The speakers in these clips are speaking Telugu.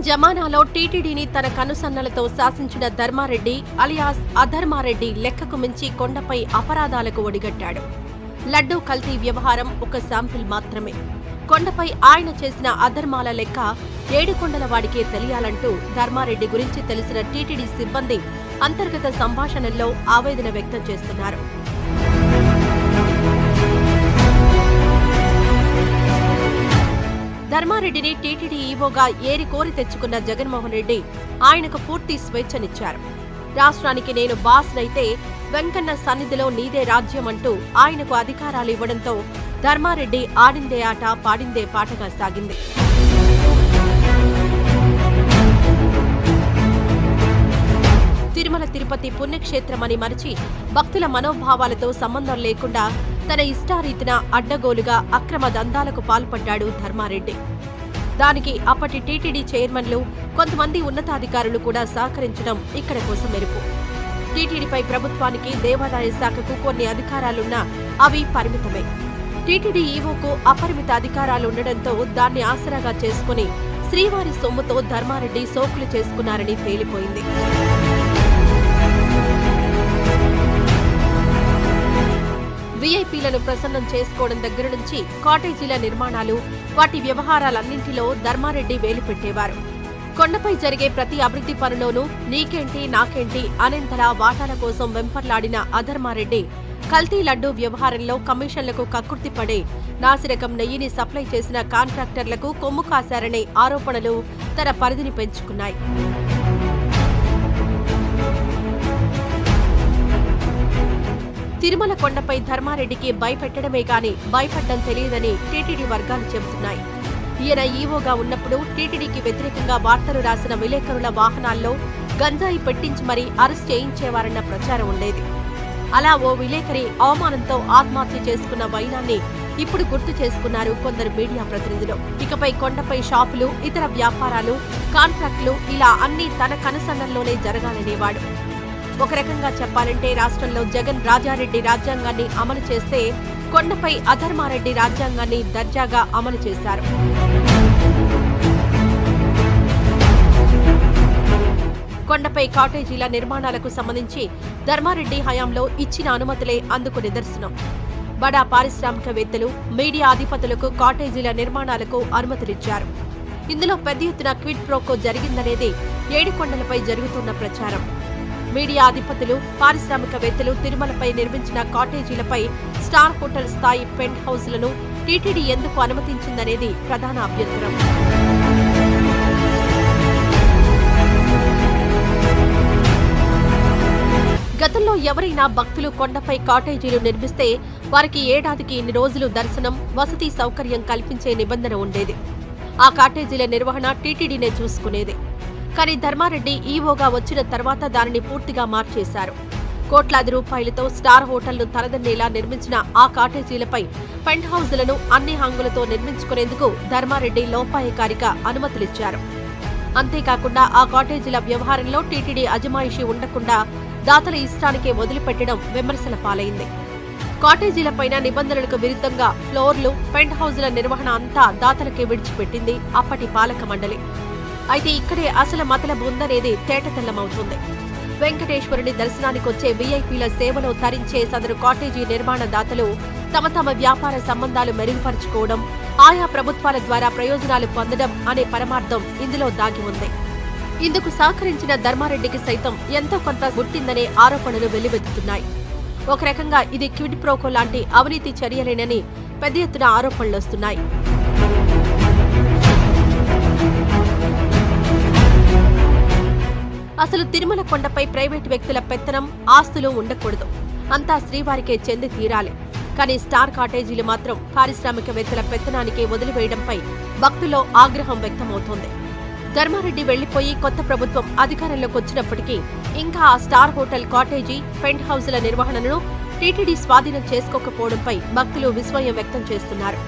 జమానాలో టీటీడీని తన కనుసన్నలతో శాసించిన ధర్మారెడ్డి అలియాస్ అధర్మారెడ్డి లెక్కకు మించి కొండపై అపరాధాలకు ఒడిగట్టాడు. లడ్డూ కల్తీ వ్యవహారం ఒక శాంపిల్ మాత్రమే. కొండపై ఆయన చేసిన అధర్మాల లెక్క ఏడుకొండల వాడికే తెలియాలంటూ ధర్మారెడ్డి గురించి తెలిసిన టీటీడీ సిబ్బంది అంతర్గత సంభాషణల్లో ఆవేదన వ్యక్తం చేస్తున్నారు. ధర్మారెడ్డిని టీటీడీ ఈవోగా ఏరికోరి తెచ్చుకున్న జగన్మోహన్ రెడ్డి ఆయనకు పూర్తి స్వేచ్ఛనిచ్చారు. రాష్ట్రానికి నేను బాస్నైతే వెంకన్న సన్నిధిలో నీదే రాజ్యం అంటూ ఆయనకు అధికారాలు ఇవ్వడంతో ధర్మారెడ్డి ఆడిందే ఆట పాడిందే పాటగా సాగింది. తిరుమల తిరుపతి పుణ్యక్షేత్రమని మరిచి భక్తుల మనోభావాలతో సంబంధం లేకుండా తన ఇష్టారీతిన అడ్డగోలుగా అక్రమ దందాలకు పాల్పడ్డాడు ధర్మారెడ్డి. దానికి అప్పటి టీటీడీ చైర్మన్లు, కొంతమంది ఉన్నతాధికారులు కూడా సహకరించడం ఇక్కడ కోసం మెరుపు. టీటీడీపై ప్రభుత్వానికి, దేవాదాయ శాఖకు కొన్ని అధికారాలున్నా అవి పరిమితమే. టీటీడీ ఈవోకు అపరిమిత అధికారాలుండడంతో దాన్ని ఆసరాగా చేసుకుని శ్రీవారి సొమ్ముతో ధర్మారెడ్డి సోకులు చేసుకున్నారని తేలిపోయింది. వీఐపీలను ప్రసన్నం చేసుకోవడం దగ్గర నుంచి కాటేజీల నిర్మాణాలు, వాటి వ్యవహారాలన్నింటిలో ధర్మారెడ్డి వేలు పెట్టేవారు. కొండపై జరిగే ప్రతి అభివృద్ధి పనులోనూ నీకేంటి నాకేంటి అనేంతలా వాటాల కోసం వెంపర్లాడిన అధర్మారెడ్డి కల్తీ లడ్డూ వ్యవహారంలో కమిషన్లకు కక్కుర్తిపడే నాసిరకం నెయ్యిని సప్లై చేసిన కాంట్రాక్టర్లకు కొమ్ము కాశారనే ఆరోపణలు తన పరిధిని పెంచుకున్నాయి. తిరుమల కొండపై ధర్మారెడ్డికి భయపెట్టడమే గాని భయపడ్డం తెలియదని టీటీడీ వర్గాలు చెబుతున్నాయి. ఈయన ఈవోగా ఉన్నప్పుడు టీటీడీకి వ్యతిరేకంగా వార్తలు రాసిన విలేకరుల వాహనాల్లో గంజాయి పెట్టించి మరీ అరెస్ట్ చేయించేవారన్న ప్రచారం ఉండేది. అలా ఓ విలేకరి అవమానంతో ఆత్మహత్య చేసుకున్న వైనాన్ని ఇప్పుడు గుర్తు చేసుకున్నారు కొందరు మీడియా ప్రతినిధులు. ఇకపై కొండపై షాపులు, ఇతర వ్యాపారాలు, కాంట్రాక్టులు ఇలా అన్నీ తన కనుసన్నల్లోనే జరగాలనేవాడు. ఒక రకంగా చెప్పాలంటే రాష్ట్రంలో జగన్ రాజారెడ్డి రాజ్యాంగాన్ని అమలు చేస్తే కొండపై అధర్మారెడ్డి రాజ్యాంగాన్ని దర్జాగా అమలు చేశారు. కొండపై కాటేజీల నిర్మాణాలకు సంబంధించి ధర్మారెడ్డి హయాంలో ఇచ్చిన అనుమతులే అందుకు నిదర్శనం. బడా పారిశ్రామికవేత్తలు, మీడియా అధిపతులకు కాటేజీల నిర్మాణాలకు అనుమతులిచ్చారు. ఇందులో పెద్ద ఎత్తున క్విడ్ ప్రోకో జరిగిందనేది ఏడుకొండలపై జరుగుతున్న ప్రచారం. మీడియా అధిపతులు, పారిశ్రామికవేత్తలు తిరుమలపై నిర్మించిన కాటేజీలపై స్టార్ హోటల్ స్థాయి పెంట్ హౌస్లను టీటీడీ ఎందుకు అనుమతించిందనేది ప్రధాన అభ్యంతరం. గతంలో ఎవరైనా భక్తులు కొండపై కాటేజీలు నిర్మిస్తే వారికి ఏడాదికి ఇన్ని రోజులు దర్శనం, వసతి సౌకర్యం కల్పించే నిబంధన ఉండేది. ఆ కాటేజీల నిర్వహణ టీటీడీనే చూసుకునేది. కానీ ధర్మారెడ్డి ఈవోగా వచ్చిన తర్వాత దానిని పూర్తిగా మార్చేశారు. కోట్లాది రూపాయలతో స్టార్ హోటల్ను తలదన్నేలా నిర్మించిన ఆ కాటేజీలపై పెంట్ హౌజులను అన్ని హంగులతో నిర్మించుకునేందుకు ధర్మారెడ్డి లోపాయకారిక అనుమతులిచ్చారు. అంతేకాకుండా ఆ కాటేజీల వ్యవహారంలో టీటీడీ అజమాయిషీ ఉండకుండా దాతల ఇష్టానికే వదిలిపెట్టడం విమర్శల పాలైంది. కాటేజీలపైన నిబంధనలకు విరుద్ధంగా ఫ్లోర్లు, పెంట్ హౌజుల నిర్వహణ అంతా దాతలకే విడిచిపెట్టింది అప్పటి పాలక మండలి. అయితే ఇక్కడే అసలు మతలబు ఉందనేది తేటతెల్లమవుతుంది. వెంకటేశ్వరుని దర్శనానికొచ్చే వీఐపీల సేవలో తరించే సదరు కాటేజీ నిర్మాణ దాతలు తమ వ్యాపార సంబంధాలు మెరుగుపరుచుకోవడం, ఆయా ప్రభుత్వాల ద్వారా ప్రయోజనాలు పొందడం అనే పరమార్థం ఇందులో దాగి ఉంది. ఇందుకు సహకరించిన ధర్మారెడ్డికి సైతం ఎంతో కొంత గుర్తిందనే ఆరోపణలు వెల్లువెత్తుతున్నాయి. ఒక రకంగా ఇది క్విడ్ ప్రోకో లాంటి అవినీతి చర్యలేనని పెద్ద ఎత్తున ఆరోపణలొస్తున్నాయి. అసలు తిరుమల కొండపై ప్రైవేటు వ్యక్తుల పెత్తనం, ఆస్తులు ఉండకూడదు. అంతా శ్రీవారికే చెంది తీరాలి. కానీ స్టార్ కాటేజీలు మాత్రం పారిశ్రామికవేత్తల పెత్తనానికే వదిలివేయడంపై భక్తుల్లో ఆగ్రహం వ్యక్తమవుతోంది. ధర్మారెడ్డి వెళ్లిపోయి కొత్త ప్రభుత్వం అధికారంలోకి వచ్చినప్పటికీ ఇంకా ఆ స్టార్ హోటల్, కాటేజీ, పెంట్ హౌజుల నిర్వహణను టీటీడీ స్వాధీనం చేసుకోకపోవడంపై భక్తులు విస్మయం వ్యక్తం చేస్తున్నారు.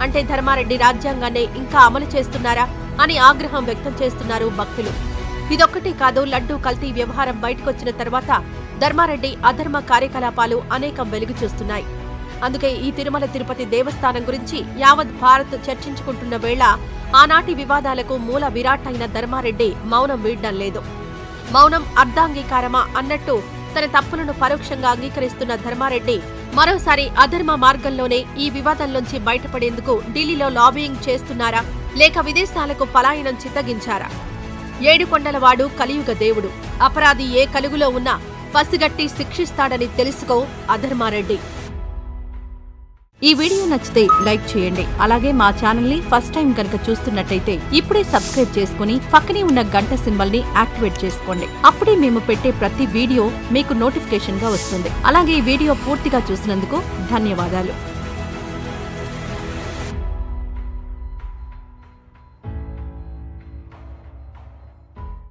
అంటే ధర్మారెడ్డి రాజ్యాంగాన్నే ఇంకా అమలు చేస్తున్నారా అని ఆగ్రహం వ్యక్తం చేస్తున్నారు భక్తులు. ఇదొక్కటే కాదు, లడ్డూ కల్తీ వ్యవహారం బయటకొచ్చిన తర్వాత ధర్మారెడ్డి అధర్మ కార్యకలాపాలు అనేకం వెలుగు చూస్తున్నాయి. అందుకే ఈ తిరుమల తిరుపతి దేవస్థానం గురించి యావత్ భారత్ చర్చించుకుంటున్న వేళ ఆనాటి వివాదాలకు మూల విరాట్ అయిన ధర్మారెడ్డి మౌనం వీడడం లేదు. మౌనం అర్ధాంగీకారమా అన్నట్టు తన తప్పులను పరోక్షంగా అంగీకరిస్తున్న ధర్మారెడ్డి మరోసారి అధర్మ మార్గంలోనే ఈ వివాదంలోంచి బయటపడేందుకు ఢిల్లీలో లాబియింగ్ చేస్తున్నారా, లేక విదేశాలకు పలాయనం చిత్తగించారా? ఏడుకొండలవాడు కలియుగ దేవుడు. అపరాధి ఏ కలుగులో ఉన్నా పసిగట్టి శిక్షిస్తాడని తెలుసుకో అధర్మారెడ్డి. ఈ వీడియో నచ్చితే లైక్ చేయండి. అలాగే మా ఛానల్ ని ఫస్ట్ టైం కనుక చూస్తున్నట్టయితే ఇప్పుడే సబ్స్క్రైబ్ చేసుకుని పక్కనే ఉన్న గంట సింబల్ ని యాక్టివేట్ చేసుకోండి. అప్పుడే మేము పెట్టే ప్రతి వీడియో మీకు నోటిఫికేషన్ గా వస్తుంది. అలాగే ఈ వీడియో పూర్తిగా చూసినందుకు ధన్యవాదాలు.